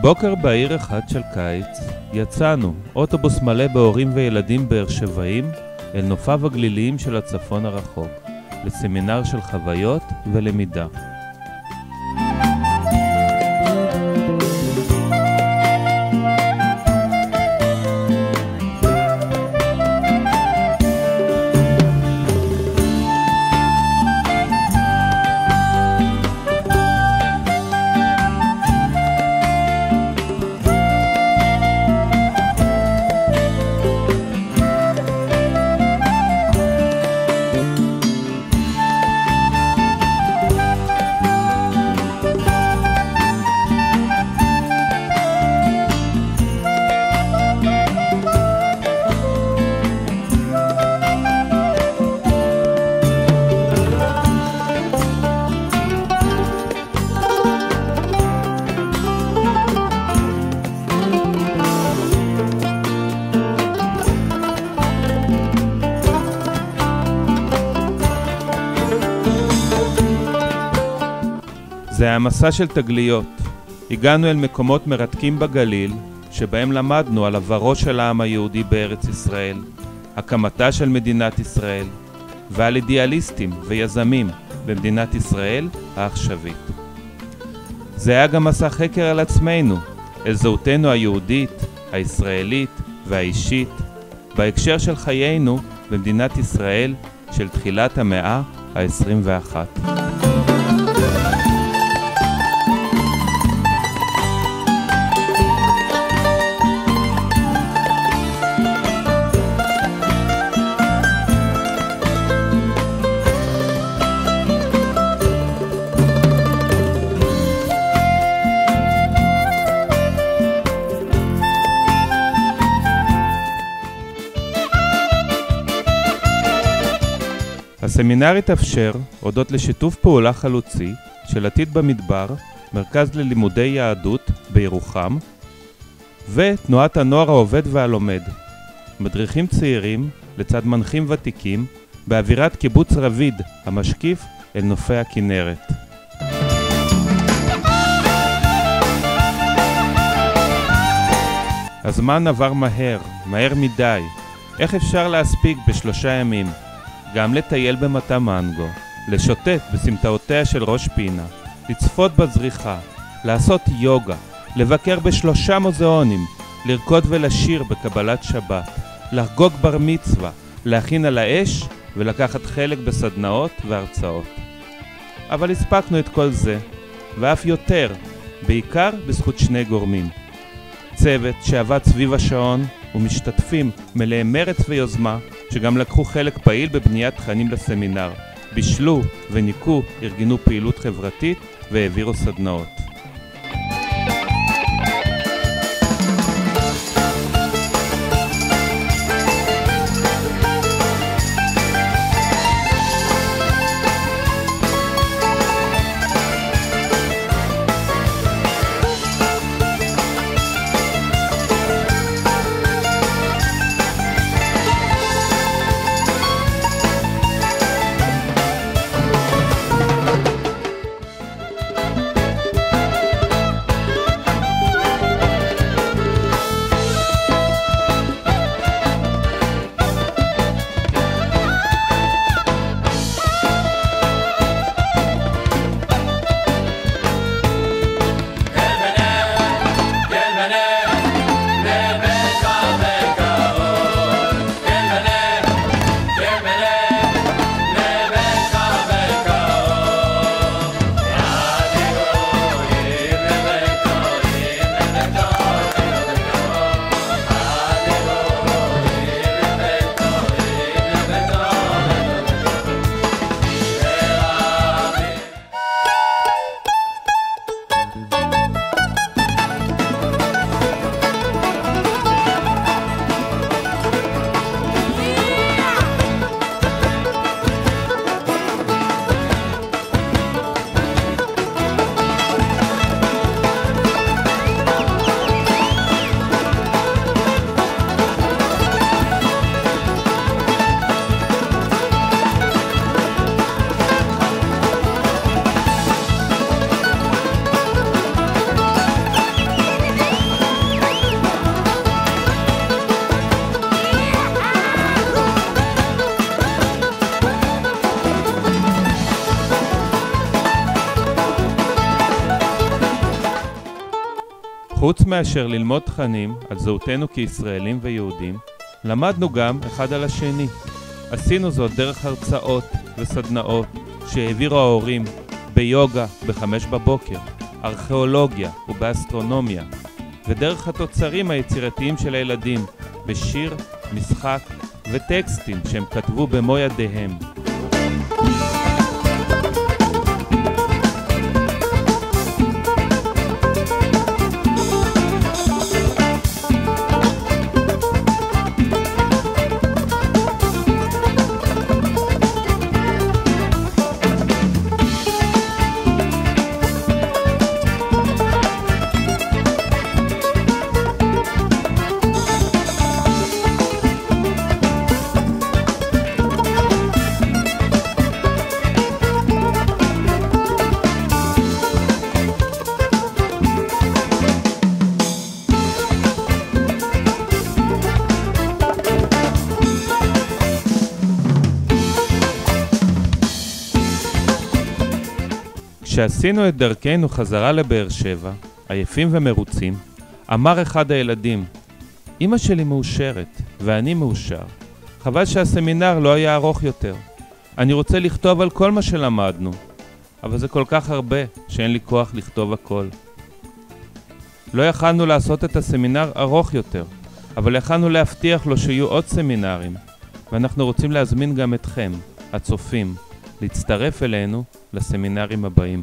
בבוקר בעיר אחד של קיץ יצאנו, אוטובוס מלא בהורים וילדים באר שבעים, אל נופיו הגליליים של הצפון הרחוק, לסמינר של חוויות ולמידה. זה היה מסע של תגליות. הגענו אל מקומות מרתקים בגליל, שבהם למדנו על עברו של העם היהודי בארץ ישראל, הקמתה של מדינת ישראל, ועל אידיאליסטים ויזמים במדינת ישראל העכשווית. זה היה גם מסע חקר על עצמנו, אל זהותנו היהודית, הישראלית והאישית, בהקשר של חיינו במדינת ישראל של תחילת המאה ה-21. הסמינר התאפשר הודות לשיתוף פעולה חלוצי של עתיד במדבר, מרכז ללימודי יהדות בירוחם, ותנועת הנוער העובד והלומד, מדריכים צעירים לצד מנחים ותיקים באווירת קיבוץ רביד המשקיף אל נופי הכנרת. הזמן עבר מהר מדי. איך אפשר להספיק ב3 ימים? גם לטייל במטע מנגו, לשוטט בסמטאותיה של ראש פינה, לצפות בזריחה, לעשות יוגה, לבקר ב3 מוזיאונים, לרקוד ולשיר בקבלת שבת, לחגוג בר מצווה, להכין על האש ולקחת חלק בסדנאות והרצאות. אבל הספקנו את כל זה, ואף יותר, בעיקר בזכות 2 גורמים. צוות שעבד סביב השעון ומשתתפים מלאי מרץ ויוזמה שגם לקחו חלק פעיל בבניית תכנים לסמינר, בישלו וניקו, ארגנו פעילות חברתית והעבירו סדנאות. חוץ מאשר ללמוד תכנים על זהותנו כישראלים ויהודים, למדנו גם אחד על השני. עשינו זאת דרך הרצאות וסדנאות שהעבירו ההורים ביוגה ב-5 בבוקר, ארכיאולוגיה ובאסטרונומיה, ודרך התוצרים היצירתיים של הילדים בשיר, משחק וטקסטים שהם כתבו במו ידיהם. כשעשינו את דרכנו חזרה לבאר שבע, עייפים ומרוצים, אמר אחד הילדים, אמא שלי מאושרת ואני מאושר. חבל שהסמינר לא היה ארוך יותר. אני רוצה לכתוב על כל מה שלמדנו, אבל זה כל כך הרבה שאין לי כוח לכתוב הכל. לא יכלנו לעשות את הסמינר ארוך יותר, אבל יכלנו להבטיח לו שיהיו עוד סמינרים, ואנחנו רוצים להזמין גם אתכם, הצופים, להצטרף אלינו לסמינרים הבאים.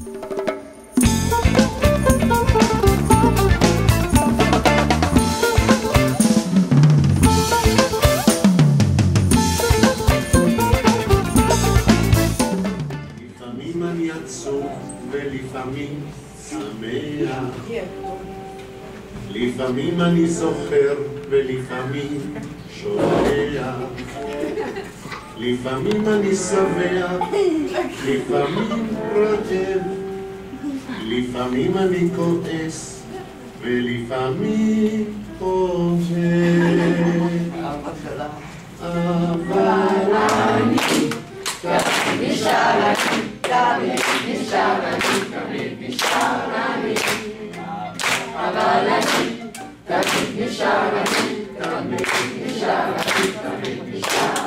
לפעמים אני עצוב ולפעמים שמח, לפעמים אני זוכר ולפעמים שוכח, לפעמים אני שבע, לפעמים רעב, לפעמים אני כועס ולפעמים אוהב. אבל אני תמיד נשאר אני, תמיד נשאר אני, תמיד נשאר אני. אבל אני תמיד נשאר אני, תמיד נשאר אני, תמיד נשאר